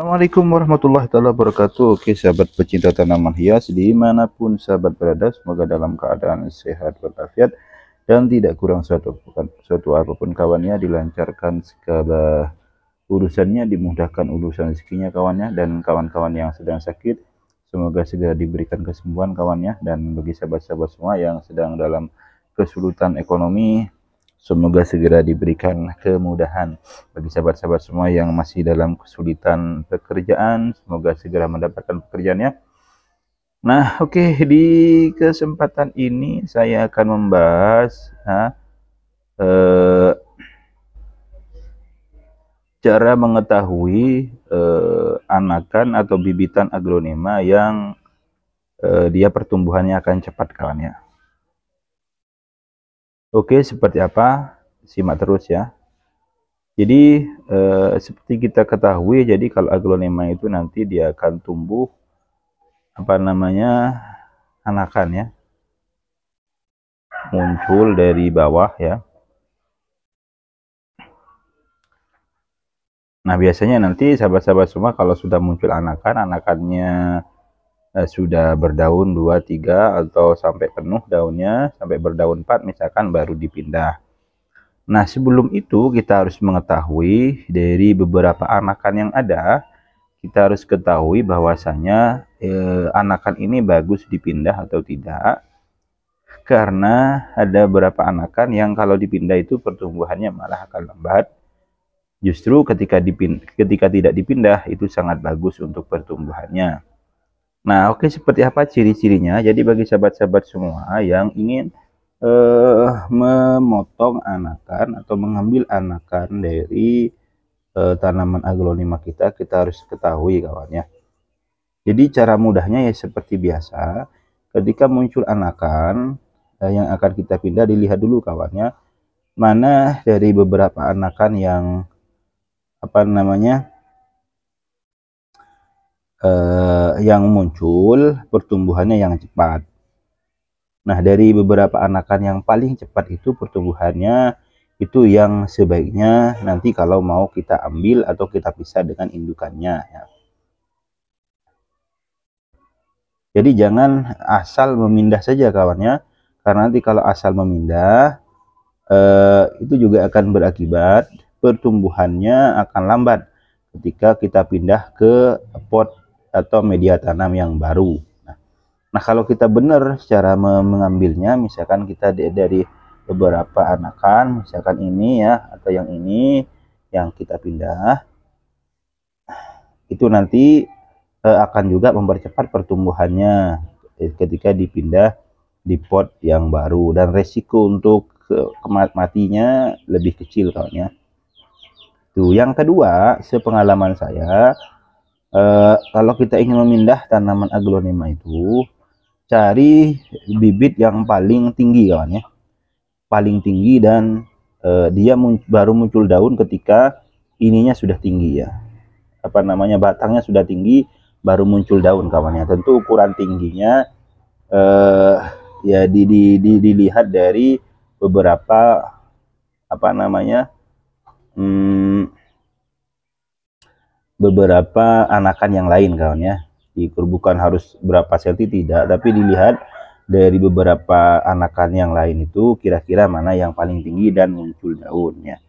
Assalamualaikum warahmatullahi wabarakatuh. Oke, sahabat pecinta tanaman hias dimanapun sahabat berada, semoga dalam keadaan sehat walafiat dan tidak kurang suatu apapun kawannya, dilancarkan segala urusannya, dimudahkan urusan rezekinya kawannya, dan kawan-kawan yang sedang sakit semoga segera diberikan kesembuhan kawannya, dan bagi sahabat-sahabat semua yang sedang dalam kesulitan ekonomi semoga segera diberikan kemudahan. Bagi sahabat-sahabat semua yang masih dalam kesulitan pekerjaan, semoga segera mendapatkan pekerjaannya. Nah, oke, di kesempatan ini saya akan membahas eh, cara mengetahui anakan atau bibitan aglonema yang dia pertumbuhannya akan cepat kawan ya. Oke, seperti apa? Simak terus ya. Jadi seperti kita ketahui, jadi kalau aglonema itu nanti dia akan tumbuh anakan ya, muncul dari bawah ya. Nah biasanya nanti sahabat-sahabat semua kalau sudah muncul anakannya sudah berdaun 2, 3 atau sampai penuh daunnya, sampai berdaun 4 misalkan, baru dipindah. Nah sebelum itu kita harus mengetahui dari beberapa anakan yang ada, kita harus ketahui bahwasanya anakan ini bagus dipindah atau tidak, karena ada beberapa anakan yang kalau dipindah itu pertumbuhannya malah akan lambat. Justru ketika tidak dipindah itu sangat bagus untuk pertumbuhannya. Nah, oke, seperti apa ciri-cirinya? Jadi bagi sahabat-sahabat semua yang ingin memotong anakan atau mengambil anakan dari tanaman aglonema kita harus ketahui kawannya. Jadi cara mudahnya ya seperti biasa, ketika muncul anakan yang akan kita pindah, dilihat dulu kawannya, mana dari beberapa anakan yang yang muncul pertumbuhannya yang cepat. Nah, dari beberapa anakan yang paling cepat itu pertumbuhannya, itu yang sebaiknya nanti kalau mau kita ambil atau kita pisah dengan indukannya ya. Jadi jangan asal memindah saja kawannya, karena nanti kalau asal memindah itu juga akan berakibat pertumbuhannya akan lambat ketika kita pindah ke pot atau media tanam yang baru. Nah kalau kita benar cara mengambilnya, misalkan kita dari beberapa anakan, misalkan ini ya, atau yang ini yang kita pindah, itu nanti akan juga mempercepat pertumbuhannya ketika dipindah di pot yang baru, dan resiko untuk matinya lebih kecil kawannya. Tuh, yang kedua, sepengalaman saya, kalau kita ingin memindah tanaman aglonema itu, cari bibit yang paling tinggi kawannya, paling tinggi, dan dia baru muncul daun ketika ininya sudah tinggi ya, batangnya sudah tinggi baru muncul daun kawannya. Tentu ukuran tingginya ya dilihat dari beberapa beberapa anakan yang lain kawan ya. Bukan harus berapa senti, tidak, tapi dilihat dari beberapa anakan yang lain itu kira-kira mana yang paling tinggi dan muncul daunnya.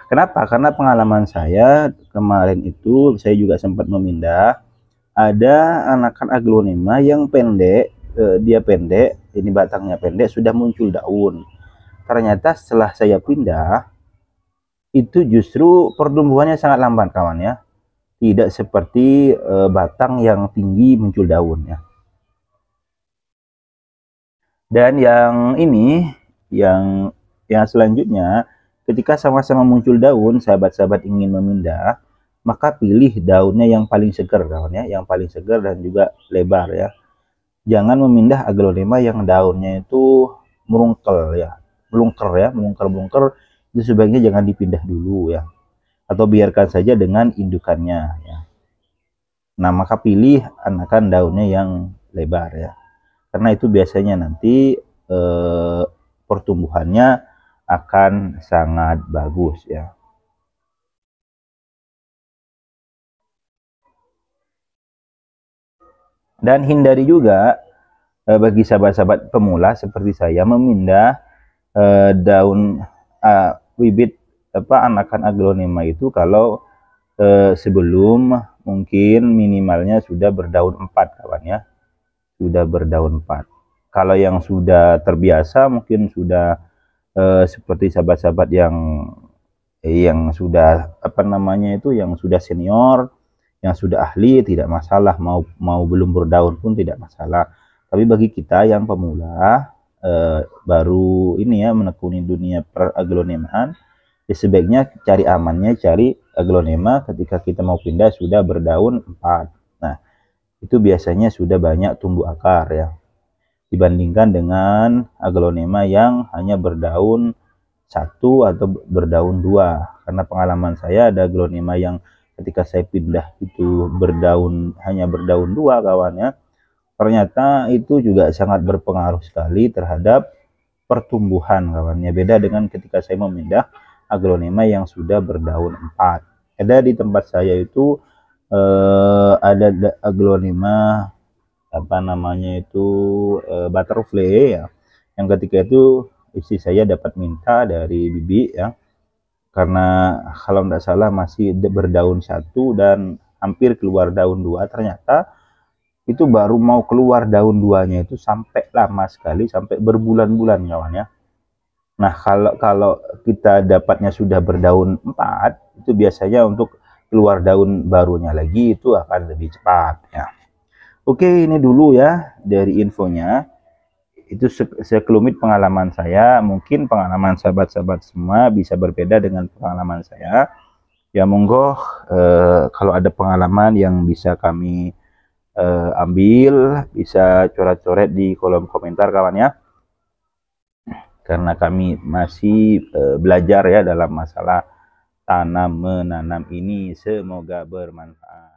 Kenapa? Karena pengalaman saya kemarin itu saya juga sempat memindah, ada anakan aglonema yang pendek, dia pendek, ini batangnya pendek, sudah muncul daun. Ternyata setelah saya pindah itu justru pertumbuhannya sangat lambat kawan ya, tidak seperti batang yang tinggi muncul daun ya. Dan yang ini, yang selanjutnya, ketika sama-sama muncul daun, sahabat-sahabat ingin memindah, maka pilih daunnya yang paling segar kawan ya, yang paling segar dan juga lebar ya. Jangan memindah aglonema yang daunnya itu merungkel ya, melungker, itu sebaiknya jangan dipindah dulu ya, atau biarkan saja dengan indukannya ya. Nah, maka pilih anakan daunnya yang lebar ya, karena itu biasanya nanti pertumbuhannya akan sangat bagus ya. Dan hindari juga bagi sahabat-sahabat pemula seperti saya memindah daun bibit anakan aglonema itu kalau sebelum mungkin minimalnya sudah berdaun 4 kawan ya, sudah berdaun 4. Kalau yang sudah terbiasa mungkin sudah seperti sahabat-sahabat yang sudah yang sudah senior, yang sudah ahli, tidak masalah, mau belum berdaun pun tidak masalah. Tapi bagi kita yang pemula baru ini ya menekuni dunia peraglonemaan, ya sebaiknya cari amannya, cari aglonema ketika kita mau pindah sudah berdaun 4. Nah, itu biasanya sudah banyak tumbuh akar ya, dibandingkan dengan aglonema yang hanya berdaun 1 atau berdaun 2. Karena pengalaman saya ada aglonema yang ketika saya pindah itu hanya berdaun 2 kawannya, ternyata itu juga sangat berpengaruh sekali terhadap pertumbuhan kawannya. Beda dengan ketika saya memindah aglonema yang sudah berdaun 4. Ada di tempat saya itu ada aglonema butterfly ya, yang ketika itu istri saya dapat minta dari bibi ya, karena kalau tidak salah masih berdaun 1 dan hampir keluar daun 2. Ternyata itu baru mau keluar daun 2-nya itu sampai lama sekali, sampai berbulan-bulan kawan ya. Nah, kalau kita dapatnya sudah berdaun 4, itu biasanya untuk keluar daun barunya lagi itu akan lebih cepat ya. Oke, ini dulu ya dari infonya. Itu sekelumit pengalaman saya. Mungkin pengalaman sahabat-sahabat semua bisa berbeda dengan pengalaman saya. Ya monggo kalau ada pengalaman yang bisa kami ambil, bisa coret-coret di kolom komentar kawan ya. Karena kami masih belajar ya dalam masalah tanam menanam ini. Semoga bermanfaat.